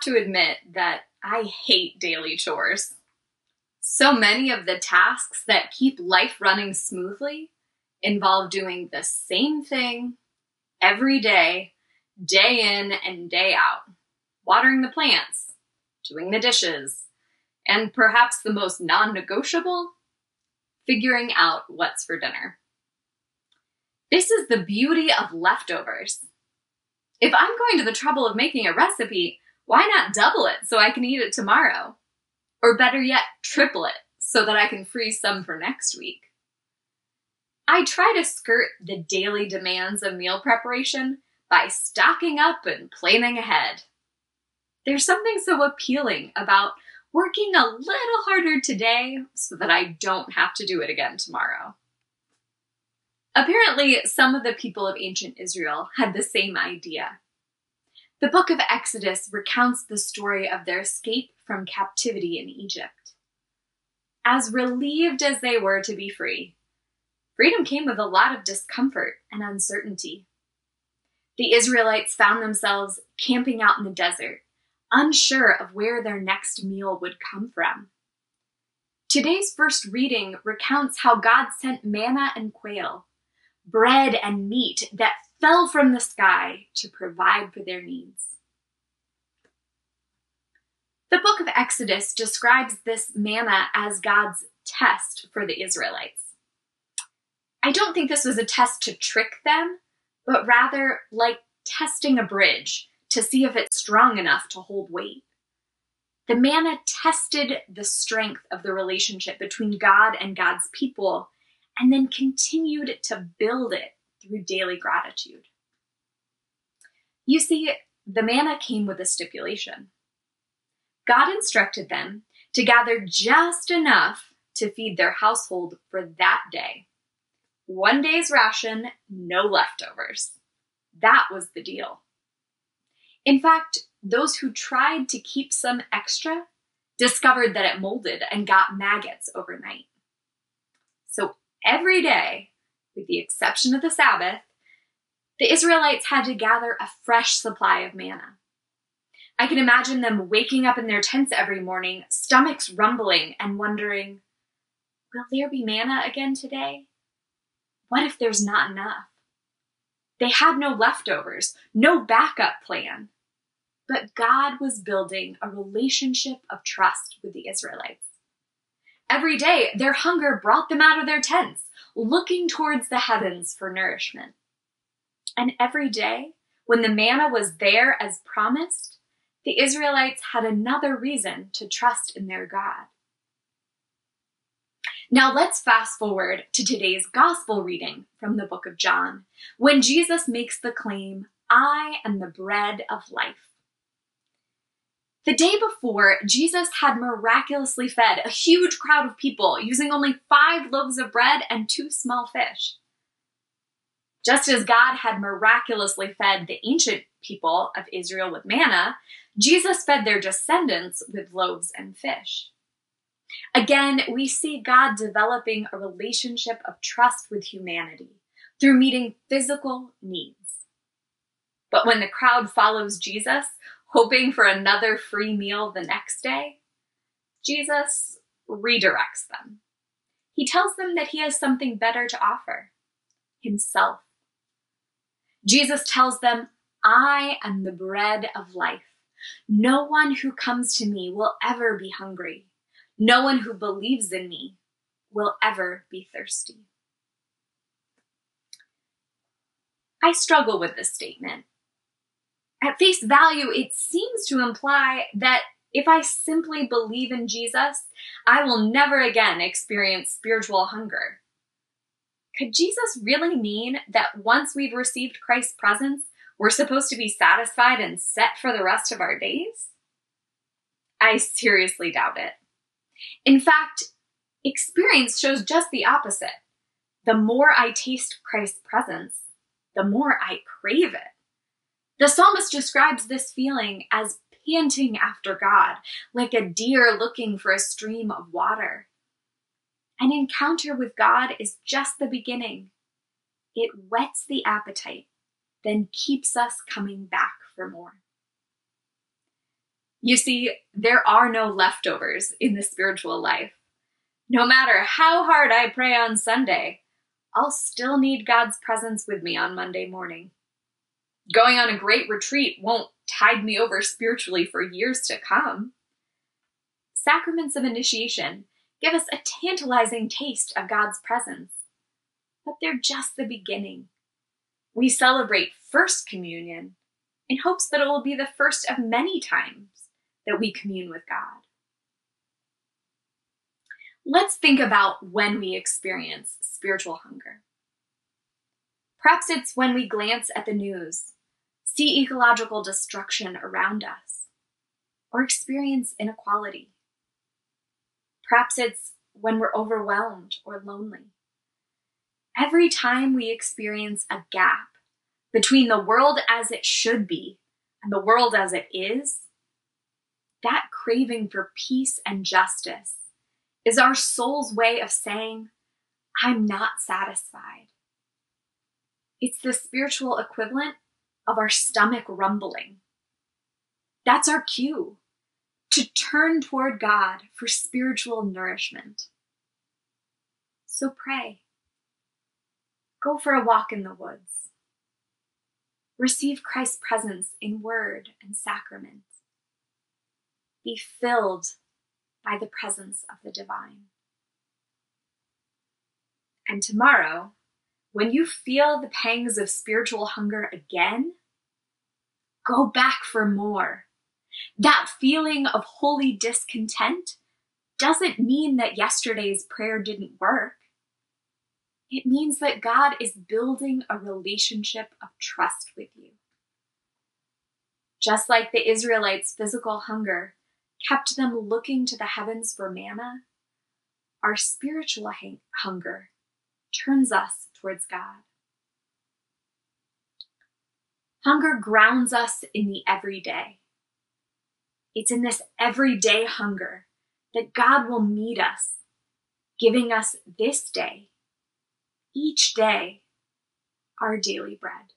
to admit that I hate daily chores. So many of the tasks that keep life running smoothly involve doing the same thing every day, day in and day out. Watering the plants, doing the dishes, and perhaps the most non-negotiable, figuring out what's for dinner. This is the beauty of leftovers. If I'm going to the trouble of making a recipe, why not double it so I can eat it tomorrow? Or better yet, triple it so that I can freeze some for next week. I try to skirt the daily demands of meal preparation by stocking up and planning ahead. There's something so appealing about working a little harder today so that I don't have to do it again tomorrow. Apparently, some of the people of ancient Israel had the same idea. The book of Exodus recounts the story of their escape from captivity in Egypt. As relieved as they were to be free, freedom came with a lot of discomfort and uncertainty. The Israelites found themselves camping out in the desert, unsure of where their next meal would come from. Today's first reading recounts how God sent manna and quail, bread and meat that fell from the sky to provide for their needs. The book of Exodus describes this manna as God's test for the Israelites. I don't think this was a test to trick them, but rather like testing a bridge to see if it's strong enough to hold weight. The manna tested the strength of the relationship between God and God's people, and then continued to build it through daily gratitude. You see, the manna came with a stipulation. God instructed them to gather just enough to feed their household for that day. 1 day's ration, no leftovers. That was the deal. In fact, those who tried to keep some extra discovered that it molded and got maggots overnight. So every day, with the exception of the Sabbath, the Israelites had to gather a fresh supply of manna. I can imagine them waking up in their tents every morning, stomachs rumbling and wondering, will there be manna again today? What if there's not enough? They had no leftovers, no backup plan. But God was building a relationship of trust with the Israelites. Every day, their hunger brought them out of their tents, looking towards the heavens for nourishment. And every day, when the manna was there as promised, the Israelites had another reason to trust in their God. Now let's fast forward to today's gospel reading from the book of John, when Jesus makes the claim, "I am the bread of life." The day before, Jesus had miraculously fed a huge crowd of people using only 5 loaves of bread and 2 small fish. Just as God had miraculously fed the ancient people of Israel with manna, Jesus fed their descendants with loaves and fish. Again, we see God developing a relationship of trust with humanity through meeting physical needs. But when the crowd follows Jesus, hoping for another free meal the next day, Jesus redirects them. He tells them that he has something better to offer, himself. Jesus tells them, "I am the bread of life. No one who comes to me will ever be hungry. No one who believes in me will ever be thirsty." I struggle with this statement. At face value, it seems to imply that if I simply believe in Jesus, I will never again experience spiritual hunger. Could Jesus really mean that once we've received Christ's presence, we're supposed to be satisfied and set for the rest of our days? I seriously doubt it. In fact, experience shows just the opposite. The more I taste Christ's presence, the more I crave it. The psalmist describes this feeling as panting after God, like a deer looking for a stream of water. An encounter with God is just the beginning. It whets the appetite, then keeps us coming back for more. You see, there are no leftovers in the spiritual life. No matter how hard I pray on Sunday, I'll still need God's presence with me on Monday morning. Going on a great retreat won't tide me over spiritually for years to come. Sacraments of initiation give us a tantalizing taste of God's presence, but they're just the beginning. We celebrate First Communion in hopes that it will be the first of many times that we commune with God. Let's think about when we experience spiritual hunger. Perhaps it's when we glance at the news, see ecological destruction around us, or experience inequality. Perhaps it's when we're overwhelmed or lonely. Every time we experience a gap between the world as it should be and the world as it is, that craving for peace and justice is our soul's way of saying, I'm not satisfied. It's the spiritual equivalent of our stomach rumbling. That's our cue to turn toward God for spiritual nourishment. So pray. Go for a walk in the woods. Receive Christ's presence in word and sacrament. Be filled by the presence of the divine. And tomorrow, when you feel the pangs of spiritual hunger again, go back for more. That feeling of holy discontent doesn't mean that yesterday's prayer didn't work. It means that God is building a relationship of trust with you. Just like the Israelites' physical hunger kept them looking to the heavens for manna, our spiritual hunger turns us towards God. Hunger grounds us in the everyday. It's in this everyday hunger that God will meet us, giving us this day, each day, our daily bread.